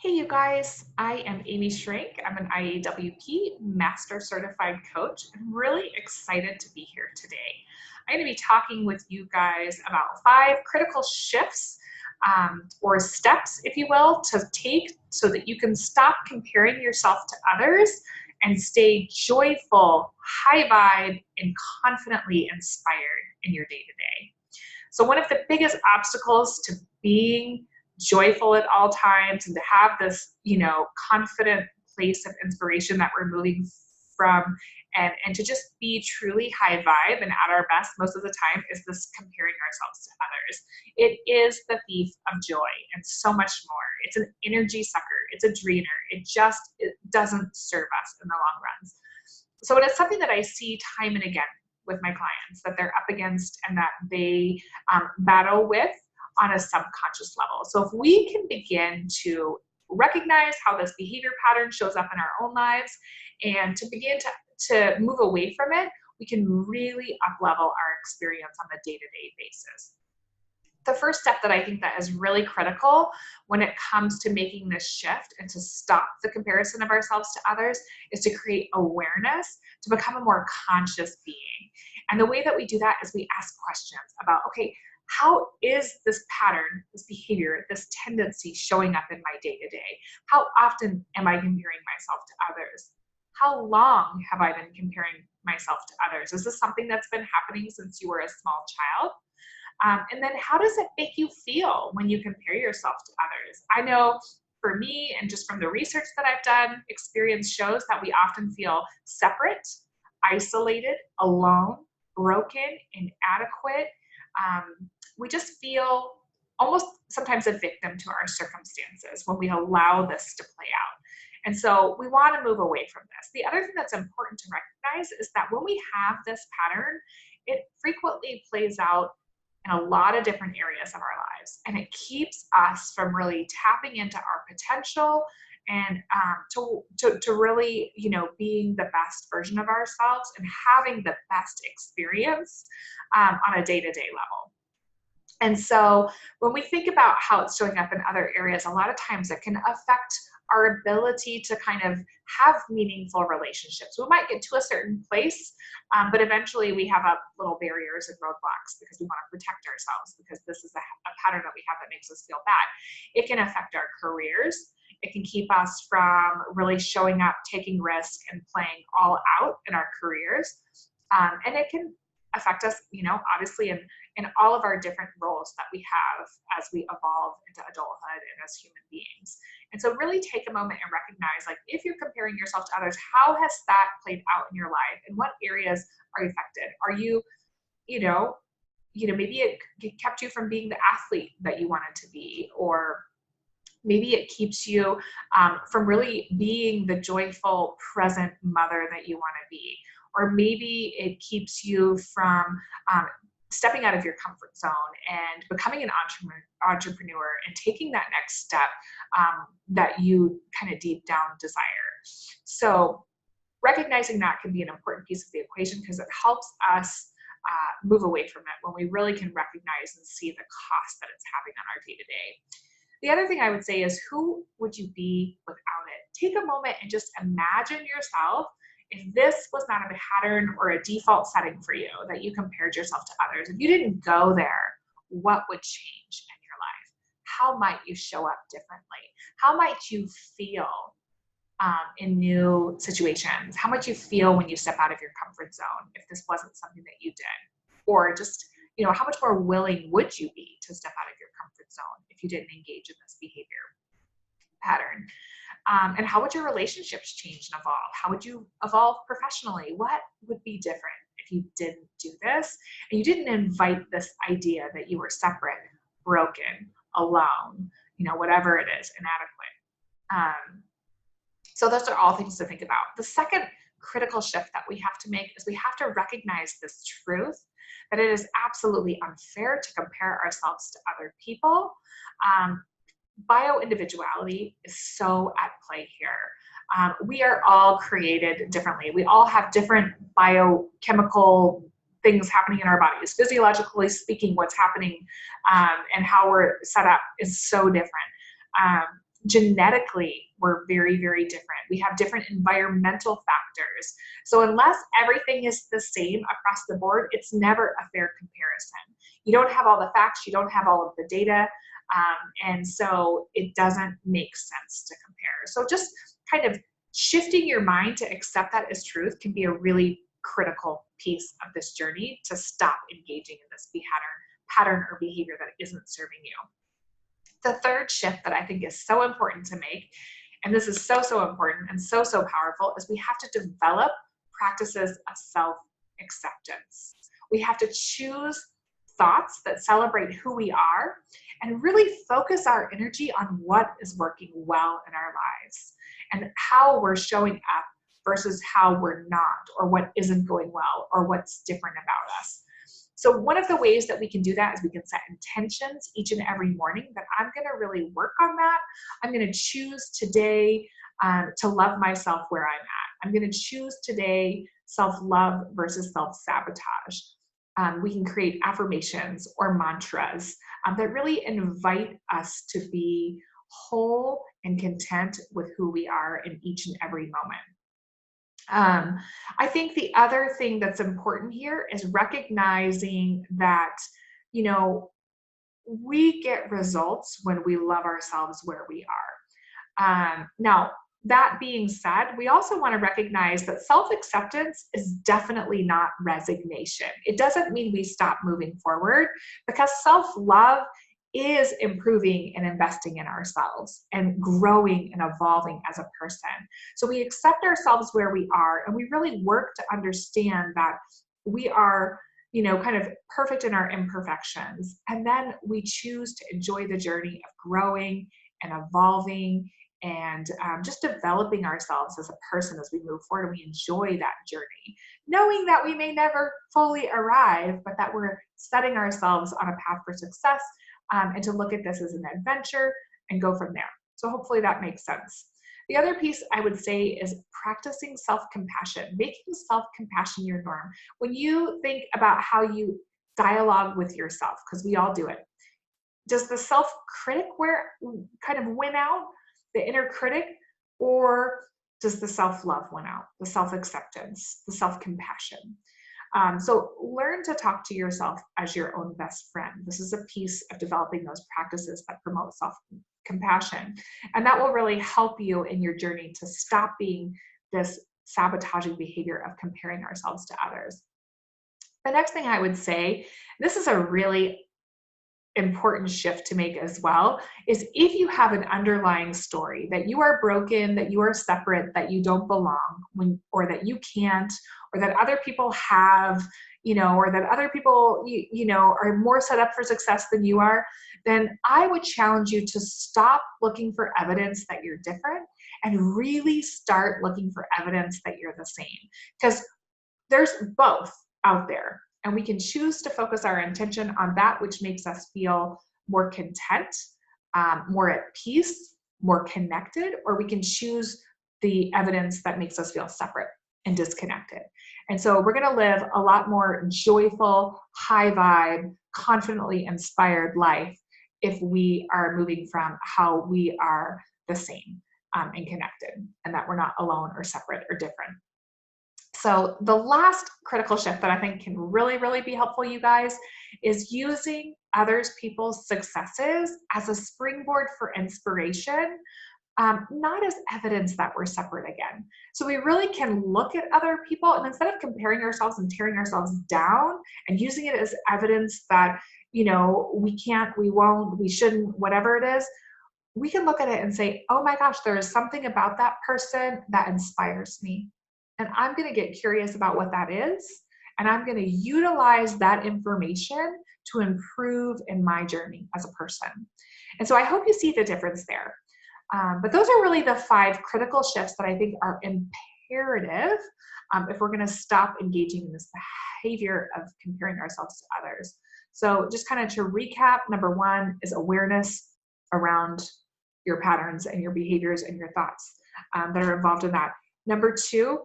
Hey, you guys, I am Aimee Schrank. I'm an IAWP Master Certified Coach. I'm really excited to be here today. I'm going to be talking with you guys about 5 critical shifts or steps, if you will, to take so that you can stop comparing yourself to others and stay joyful, high vibe, and confidently inspired in your day to day. So one of the biggest obstacles to being joyful at all times and to have this, confident place of inspiration that we're moving from and to just be truly high vibe and at our best most of the time is this comparing ourselves to others. It is the thief of joy and so much more. It's an energy sucker. It's a drainer. It doesn't serve us in the long run. So it is something that I see time and again with my clients that they're up against and that they battle with on a subconscious level. So if we can begin to recognize how this behavior pattern shows up in our own lives and to begin to move away from it, we can really up-level our experience on a day-to-day basis. The first step that I think that is really critical when it comes to making this shift and to stop the comparison of ourselves to others is to create awareness, to become a more conscious being. And the way that we do that is we ask questions about, okay, how is this pattern, this behavior, this tendency showing up in my day-to-day? How often am I comparing myself to others? How long have I been comparing myself to others? Is this something that's been happening since you were a small child? And then how does it make you feel when you compare yourself to others? I know for me, and just from the research that I've done, experience shows that we often feel separate, isolated, alone, broken, inadequate. We just feel almost sometimes a victim to our circumstances when we allow this to play out. And so we want to move away from this. The other thing that's important to recognize is that when we have this pattern, it frequently plays out in a lot of different areas of our lives. And it keeps us from really tapping into our potential and to really, being the best version of ourselves and having the best experience on a day-to-day level. And so when we think about how it's showing up in other areas, a lot of times it can affect our ability to kind of have meaningful relationships. We might get to a certain place, but eventually we have up little barriers and roadblocks because we want to protect ourselves because this is a pattern that we have that makes us feel bad. It can affect our careers. It can keep us from really showing up, taking risk, and playing all out in our careers. And it can affect us, obviously in all of our different roles that we have as we evolve into adulthood and as human beings. And so really take a moment and recognize, like, if you're comparing yourself to others, how has that played out in your life? And what areas are you affected? Are you, maybe it kept you from being the athlete that you wanted to be, or maybe it keeps you from really being the joyful, present mother that you want to be. Or maybe it keeps you from stepping out of your comfort zone and becoming an entrepreneur and taking that next step that you kind of deep down desire. So recognizing that can be an important piece of the equation because it helps us move away from it when we really can recognize and see the cost that it's having on our day-to-day. The other thing I would say is, who would you be without it? Take a moment and just imagine yourself if this was not a pattern or a default setting for you, that you compared yourself to others. If you didn't go there, what would change in your life? How might you show up differently? How might you feel in new situations? How might you feel when you step out of your comfort zone if this wasn't something that you did? Or just, how much more willing would you be to step out of your comfort zone if you didn't engage in this behavior pattern? And how would your relationships change and evolve? How would you evolve professionally? What would be different if you didn't do this and you didn't invite this idea that you were separate, broken, alone, whatever it is, inadequate? So those are all things to think about. The second critical shift that we have to make is we have to recognize this truth that it is absolutely unfair to compare ourselves to other people. Bio-individuality is so at play here. We are all created differently. We all have different biochemical things happening in our bodies. Physiologically speaking, what's happening and how we're set up is so different. Genetically, we're very, very different. We have different environmental factors. So unless everything is the same across the board, it's never a fair comparison. You don't have all the facts, you don't have all of the data, and so it doesn't make sense to compare. So just kind of shifting your mind to accept that as truth can be a really critical piece of this journey to stop engaging in this pattern or behavior that isn't serving you. The third shift that I think is so important to make, and this is so, so important and so, so powerful, is we have to develop practices of self-acceptance. We have to choose thoughts that celebrate who we are and really focus our energy on what is working well in our lives and how we're showing up versus how we're not, or what isn't going well, or what's different about us. So one of the ways that we can do that is we can set intentions each and every morning that I'm going to really work on that. I'm going to choose today to love myself where I'm at. I'm going to choose today self-love versus self-sabotage. We can create affirmations or mantras that really invite us to be whole and content with who we are in each and every moment. I think the other thing that's important here is recognizing that, you know, we get results when we love ourselves where we are. Now, that being said, we also want to recognize that self-acceptance is definitely not resignation. It doesn't mean we stop moving forward, because self-love is improving and investing in ourselves and growing and evolving as a person. So we accept ourselves where we are, and we really work to understand that we are, you know, kind of perfect in our imperfections. And then we choose to enjoy the journey of growing and evolving and just developing ourselves as a person as we move forward, and we enjoy that journey, knowing that we may never fully arrive, but that we're setting ourselves on a path for success, and to look at this as an adventure and go from there. So hopefully that makes sense. The other piece I would say is practicing self-compassion, making self-compassion your norm. When you think about how you dialogue with yourself, because we all do it, does the self-critic kind of win out, the inner critic, or does the self-love win out, the self-acceptance, the self-compassion? So learn to talk to yourself as your own best friend. This is a piece of developing those practices that promote self-compassion. And that will really help you in your journey to stop being this sabotaging behavior of comparing ourselves to others. The next thing I would say, this is a really important shift to make as well, is if you have an underlying story that you are broken, that you are separate, that you don't belong, or that you can't, or that other people have, you know, or that other people, you know, are more set up for success than you are, then I would challenge you to stop looking for evidence that you're different and really start looking for evidence that you're the same. Because there's both out there. And we can choose to focus our intention on that which makes us feel more content, more at peace, more connected, or we can choose the evidence that makes us feel separate and disconnected. And so we're going to live a lot more joyful, high vibe, confidently inspired life if we are moving from how we are the same and connected, and that we're not alone or separate or different. So the last critical shift that I think can really, really be helpful, you guys, is using people's successes as a springboard for inspiration, not as evidence that we're separate again. So we really can look at other people, and instead of comparing ourselves and tearing ourselves down and using it as evidence that, you know, we can't, we won't, we shouldn't, whatever it is, we can look at it and say, oh my gosh, there is something about that person that inspires me. And I'm going to get curious about what that is. And I'm going to utilize that information to improve in my journey as a person. And so I hope you see the difference there. But those are really the 5 critical shifts that I think are imperative if we're going to stop engaging in this behavior of comparing ourselves to others. So just kind of to recap, number 1 is awareness around your patterns and your behaviors and your thoughts that are involved in that. Number 2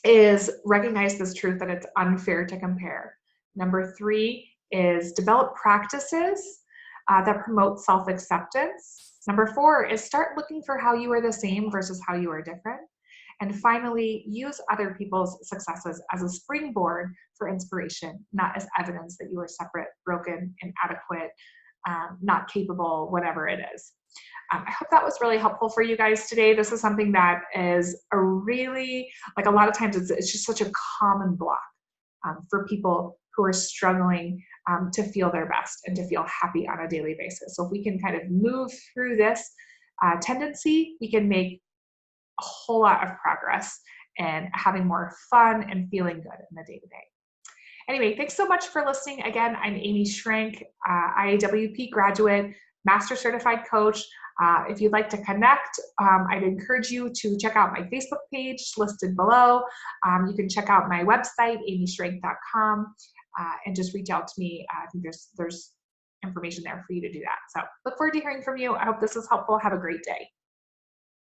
is recognize this truth that it's unfair to compare. Number 3 is develop practices that promote self-acceptance. Number 4 is start looking for how you are the same versus how you are different. And finally, use other people's successes as a springboard for inspiration, not as evidence that you are separate, broken, inadequate, not capable, whatever it is. I hope that was really helpful for you guys today. This is something that is a really, like a lot of times it's just such a common block for people who are struggling to feel their best and to feel happy on a daily basis. So if we can kind of move through this tendency, we can make a whole lot of progress and having more fun and feeling good in the day-to-day. Anyway, thanks so much for listening. Again, I'm Aimee Schrank, IAWP graduate, Master Certified Coach. If you'd like to connect, I'd encourage you to check out my Facebook page listed below. You can check out my website, aimeeschrank.com, and just reach out to me. I think there's information there for you to do that. So look forward to hearing from you. I hope this was helpful. Have a great day.